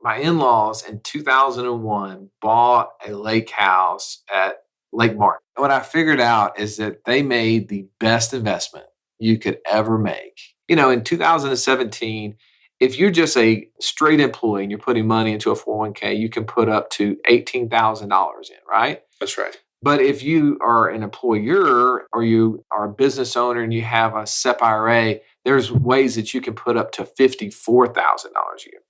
my in-laws in 2001 bought a lake house at Lake Martin. What I figured out is that they made the best investment you could ever make. In 2017, if you're just a straight employee and you're putting money into a 401k, you can put up to $18,000 in, right? That's right. But if you are an employer or you are a business owner and you have a SEP IRA, there's ways that you can put up to $54,000 a year.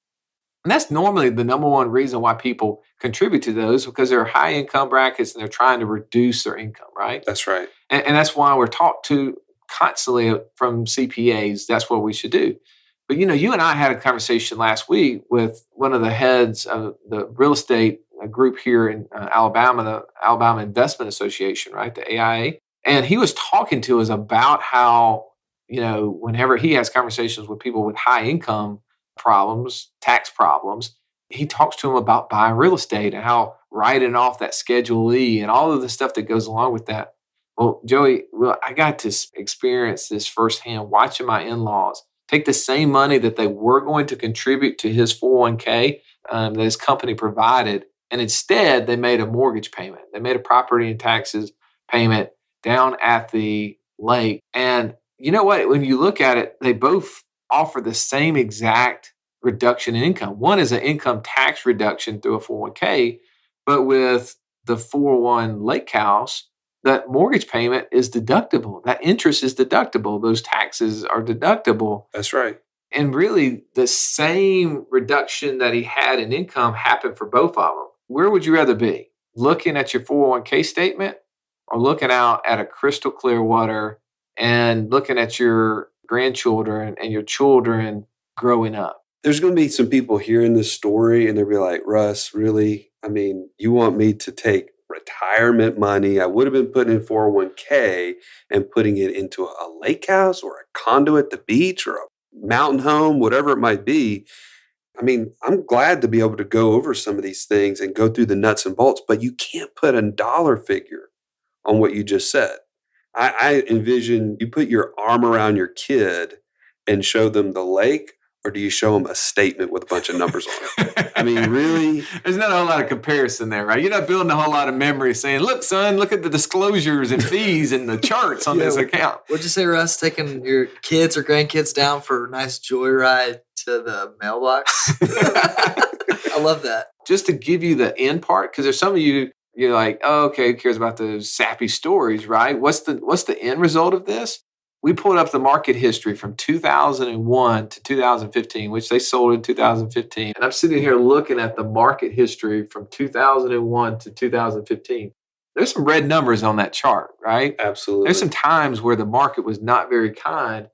And that's normally the number one reason why people contribute to those, because they're high income brackets and they're trying to reduce their income, right? That's right. And that's why we're taught to constantly from CPAs, that's what we should do. But you and I had a conversation last week with one of the heads of the real estate group here in Alabama, the Alabama Investment Association, right, the AIA. And he was talking to us about how, whenever he has conversations with people with high income problems, tax problems, he talks to them about buying real estate and how writing off that Schedule E and all of the stuff that goes along with that. Well, Joey, I got to experience this firsthand watching my in-laws take the same money that they were going to contribute to his 401k that his company provided, and instead they made a mortgage payment. They made a property and taxes payment down at the lake. And you know what? When you look at it, they both offer the same exact reduction in income. One is an income tax reduction through a 401k, but with the 401 lake house, that mortgage payment is deductible. That interest is deductible. Those taxes are deductible. That's right. And really, the same reduction that he had in income happened for both of them. Where would you rather be? Looking at your 401k statement or looking out at a crystal clear water and looking at your grandchildren and your children growing up? There's going to be some people hearing this story and they'll be like, Russ, really? I mean, you want me to take retirement money I would have been putting in 401k and putting it into a lake house or a condo at the beach or a mountain home, whatever it might be? I mean, I'm glad to be able to go over some of these things and go through the nuts and bolts, but you can't put a dollar figure on what you just said. I envision you put your arm around your kid and show them the lake, or do you show them a statement with a bunch of numbers on it? I mean, really? There's not a whole lot of comparison there, right? You're not building a whole lot of memory saying, look, son, look at the disclosures and fees and the charts on this account. What'd you say, Russ? Taking your kids or grandkids down for a nice joyride to the mailbox? I love that. Just to give you the end part, because there's some of you, you're like, oh, okay, who cares about those sappy stories, right? What's the end result of this? We pulled up the market history from 2001 to 2015, which they sold in 2015. And I'm sitting here looking at the market history from 2001 to 2015. There's some red numbers on that chart, right? Absolutely. There's some times where the market was not very kind.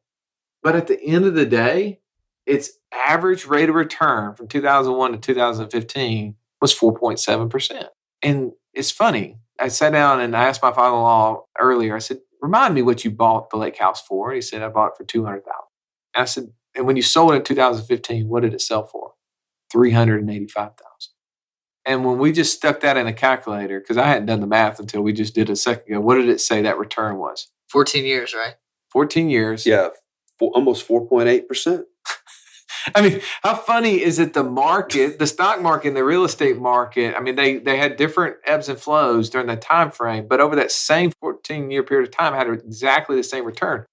But at the end of the day, its average rate of return from 2001 to 2015 was 4.7%. And it's funny. I sat down and I asked my father-in-law earlier, I said, remind me what you bought the lake house for. And he said, I bought it for $200,000. I said, and when you sold it in 2015, what did it sell for? $385,000. And when we just stuck that in a calculator, because I hadn't done the math until we just did a second ago, what did it say that return was? 14 years, right? 14 years. Yeah, almost 4.8%. I mean, how funny is it? The market, the stock market and the real estate market, I mean, they had different ebbs and flows during that time frame, but over that same 14-year period of time had exactly the same return.